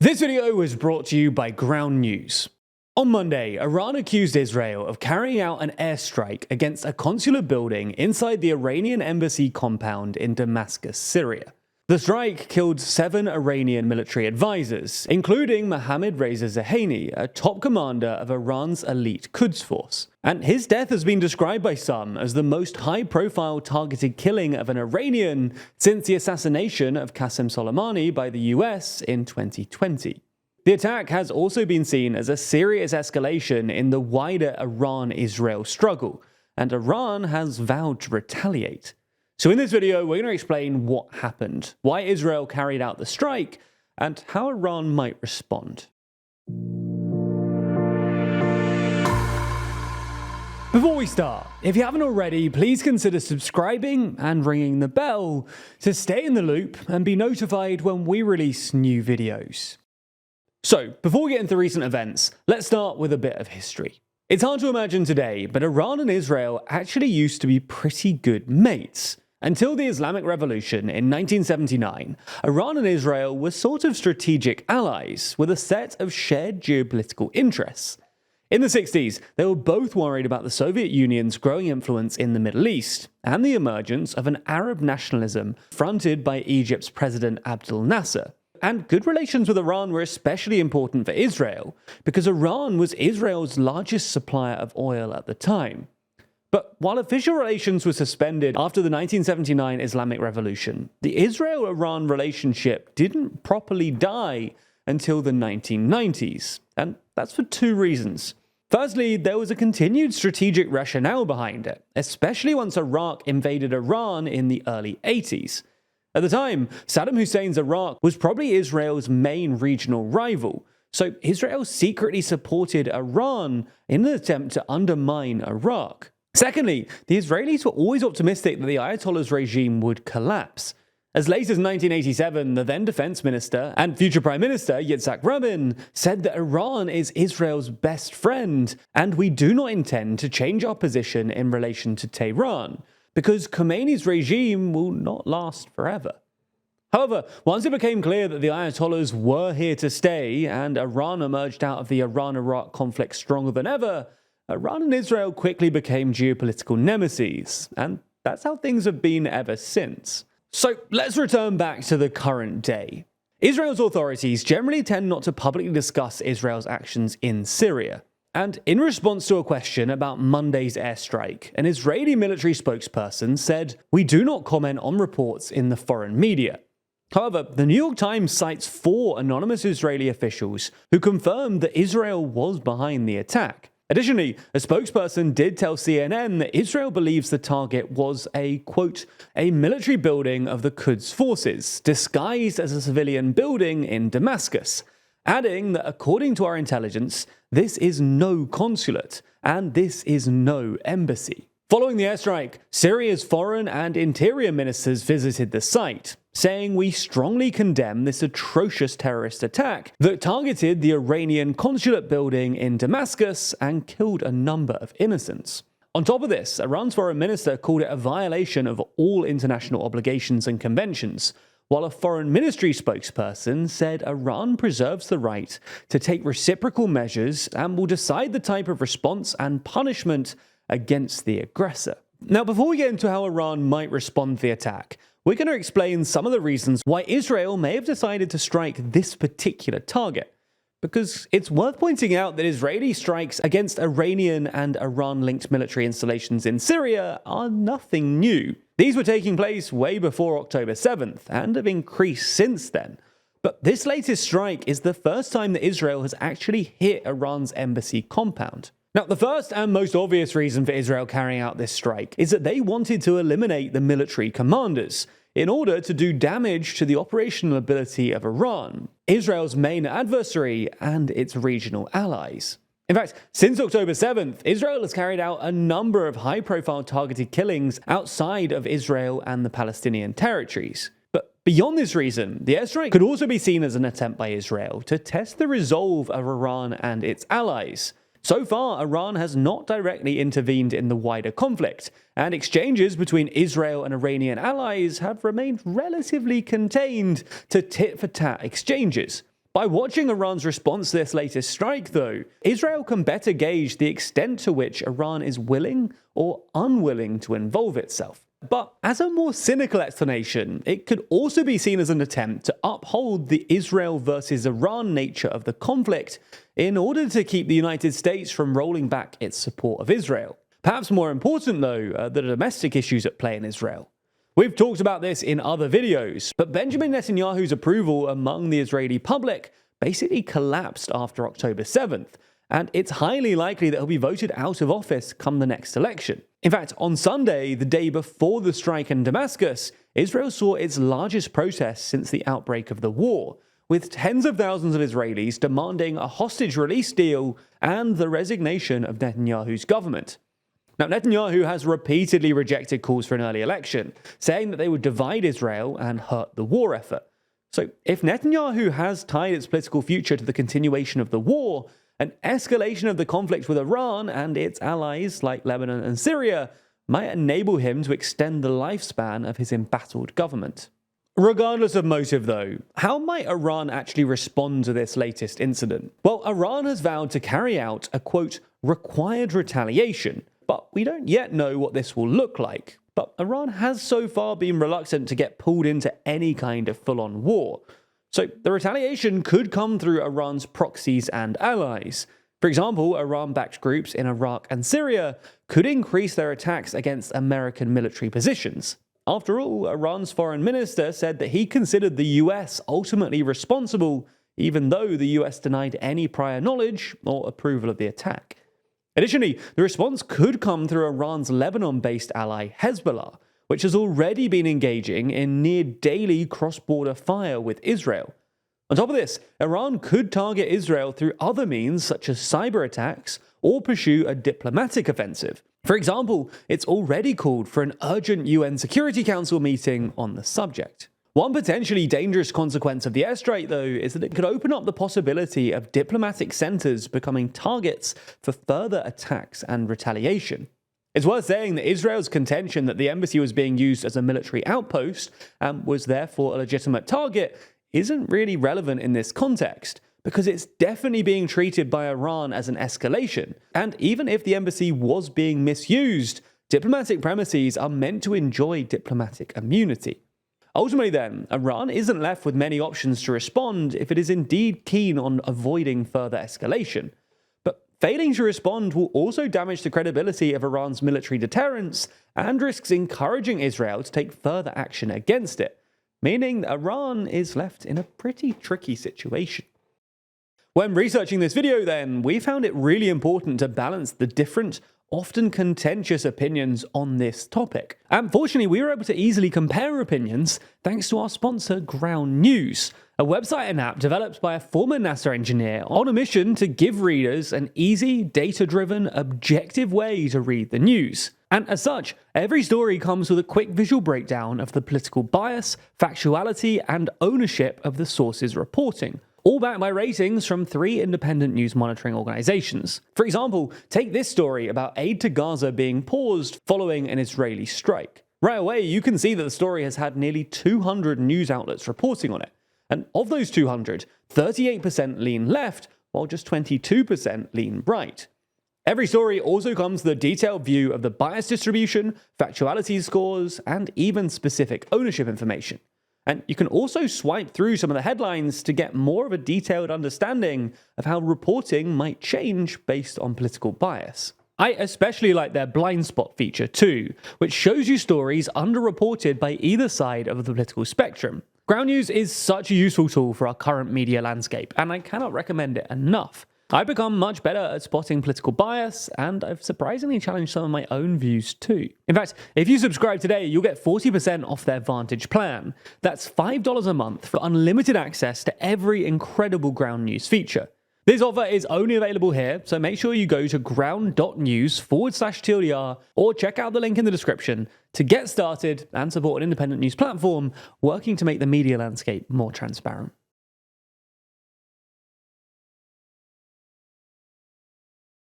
This video was brought to you by Ground News. On Monday, Iran accused Israel of carrying out an airstrike against a consular building inside the Iranian embassy compound in Damascus, Syria. The strike killed 7 Iranian military advisors, including Mohammad Reza Zaheini, a top commander of Iran's elite Quds force. And his death has been described by some as the most high-profile targeted killing of an Iranian since the assassination of Qasem Soleimani by the US in 2020. The attack has also been seen as a serious escalation in the wider Iran-Israel struggle, and Iran has vowed to retaliate. So in this video, we're going to explain what happened, why Israel carried out the strike, and how Iran might respond. Before we start, if you haven't already, please consider subscribing and ringing the bell to stay in the loop and be notified when we release new videos. So, before we get into recent events, let's start with a bit of history. It's hard to imagine today, but Iran and Israel actually used to be pretty good mates. Until the Islamic Revolution in 1979, Iran and Israel were sort of strategic allies with a set of shared geopolitical interests. In the 60s, they were both worried about the Soviet Union's growing influence in the Middle East and the emergence of an Arab nationalism fronted by Egypt's President Abdel Nasser. And good relations with Iran were especially important for Israel, because Iran was Israel's largest supplier of oil at the time. But while official relations were suspended after the 1979 Islamic Revolution, the Israel-Iran relationship didn't properly die until the 1990s, and that's for 2 reasons. Firstly, there was a continued strategic rationale behind it, especially once Iraq invaded Iran in the early 80s. At the time, Saddam Hussein's Iraq was probably Israel's main regional rival, so Israel secretly supported Iran in an attempt to undermine Iraq. Secondly, the Israelis were always optimistic that the Ayatollah's regime would collapse. As late as 1987, the then defense minister and future prime minister Yitzhak Rabin said that Iran is Israel's best friend, and we do not intend to change our position in relation to Tehran, because Khomeini's regime will not last forever. However, once it became clear that the Ayatollahs were here to stay and Iran emerged out of the Iran-Iraq conflict stronger than ever, Iran and Israel quickly became geopolitical nemesis, and that's how things have been ever since. So let's return back to the current day. Israel's authorities generally tend not to publicly discuss Israel's actions in Syria. And in response to a question about Monday's airstrike, an Israeli military spokesperson said, "We do not comment on reports in the foreign media." However, the New York Times cites 4 anonymous Israeli officials who confirmed that Israel was behind the attack. Additionally, a spokesperson did tell CNN that Israel believes the target was a, quote, "a military building of the Quds forces, disguised as a civilian building in Damascus," adding that according to our intelligence, this is no consulate, and this is no embassy. Following the airstrike, Syria's foreign and interior ministers visited the site, saying, "We strongly condemn this atrocious terrorist attack that targeted the Iranian consulate building in Damascus and killed a number of innocents." On top of this, Iran's foreign minister called it a violation of all international obligations and conventions, while a foreign ministry spokesperson said Iran preserves the right to take reciprocal measures and will decide the type of response and punishment against the aggressor. Now, before we get into how Iran might respond to the attack, we're going to explain some of the reasons why Israel may have decided to strike this particular target. Because it's worth pointing out that Israeli strikes against Iranian and Iran-linked military installations in Syria are nothing new. These were taking place way before October 7th and have increased since then. But this latest strike is the first time that Israel has actually hit Iran's embassy compound. Now, the first and most obvious reason for Israel carrying out this strike is that they wanted to eliminate the military commanders in order to do damage to the operational ability of Iran, Israel's main adversary and its regional allies. In fact, since October 7th, Israel has carried out a number of high-profile targeted killings outside of Israel and the Palestinian territories. But beyond this reason, the airstrike could also be seen as an attempt by Israel to test the resolve of Iran and its allies. So far, Iran has not directly intervened in the wider conflict, and exchanges between Israel and Iranian allies have remained relatively contained to tit-for-tat exchanges. By watching Iran's response to this latest strike, though, Israel can better gauge the extent to which Iran is willing or unwilling to involve itself. But as a more cynical explanation, it could also be seen as an attempt to uphold the Israel versus Iran nature of the conflict in order to keep the United States from rolling back its support of Israel. Perhaps more important, though, are the domestic issues at play in Israel. We've talked about this in other videos, but Benjamin Netanyahu's approval among the Israeli public basically collapsed after October 7th, and it's highly likely that he'll be voted out of office come the next election. In fact, on Sunday, the day before the strike in Damascus, Israel saw its largest protest since the outbreak of the war, with tens of thousands of Israelis demanding a hostage release deal and the resignation of Netanyahu's government. Now, Netanyahu has repeatedly rejected calls for an early election, saying that they would divide Israel and hurt the war effort. So, if Netanyahu has tied its political future to the continuation of the war, an escalation of the conflict with Iran and its allies like Lebanon and Syria might enable him to extend the lifespan of his embattled government. Regardless of motive, though, how might Iran actually respond to this latest incident? Well, Iran has vowed to carry out a, quote, required retaliation, but we don't yet know what this will look like. But Iran has so far been reluctant to get pulled into any kind of full-on war. So the retaliation could come through Iran's proxies and allies. For example, Iran-backed groups in Iraq and Syria could increase their attacks against American military positions. After all, Iran's foreign minister said that he considered the US ultimately responsible, even though the US denied any prior knowledge or approval of the attack. Additionally, the response could come through Iran's Lebanon-based ally Hezbollah, which has already been engaging in near-daily cross-border fire with Israel. On top of this, Iran could target Israel through other means such as cyber attacks or pursue a diplomatic offensive. For example, it's already called for an urgent UN Security Council meeting on the subject. One potentially dangerous consequence of the airstrike, though, is that it could open up the possibility of diplomatic centers becoming targets for further attacks and retaliation. It's worth saying that Israel's contention that the embassy was being used as a military outpost and was therefore a legitimate target isn't really relevant in this context, because it's definitely being treated by Iran as an escalation. And even if the embassy was being misused, diplomatic premises are meant to enjoy diplomatic immunity. Ultimately then, Iran isn't left with many options to respond if it is indeed keen on avoiding further escalation. But failing to respond will also damage the credibility of Iran's military deterrence and risks encouraging Israel to take further action against it, meaning that Iran is left in a pretty tricky situation. When researching this video then, we found it really important to balance the different, often contentious opinions on this topic. And fortunately, we were able to easily compare opinions thanks to our sponsor, Ground News, a website and app developed by a former NASA engineer on a mission to give readers an easy, data-driven, objective way to read the news. And as such, every story comes with a quick visual breakdown of the political bias, factuality, and ownership of the source's reporting, all backed by ratings from 3 independent news monitoring organizations. For example, take this story about aid to Gaza being paused following an Israeli strike. Right away, you can see that the story has had nearly 200 news outlets reporting on it. And of those 200, 38% lean left, while just 22% lean right. Every story also comes with a detailed view of the bias distribution, factuality scores, and even specific ownership information. And you can also swipe through some of the headlines to get more of a detailed understanding of how reporting might change based on political bias. I especially like their blind spot feature too, which shows you stories underreported by either side of the political spectrum. Ground News is such a useful tool for our current media landscape, and I cannot recommend it enough. I've become much better at spotting political bias, and I've surprisingly challenged some of my own views too. In fact, if you subscribe today, you'll get 40% off their Vantage plan. That's $5 a month for unlimited access to every incredible Ground News feature. This offer is only available here, so make sure you go to ground.news/TLDR or check out the link in the description to get started and support an independent news platform working to make the media landscape more transparent.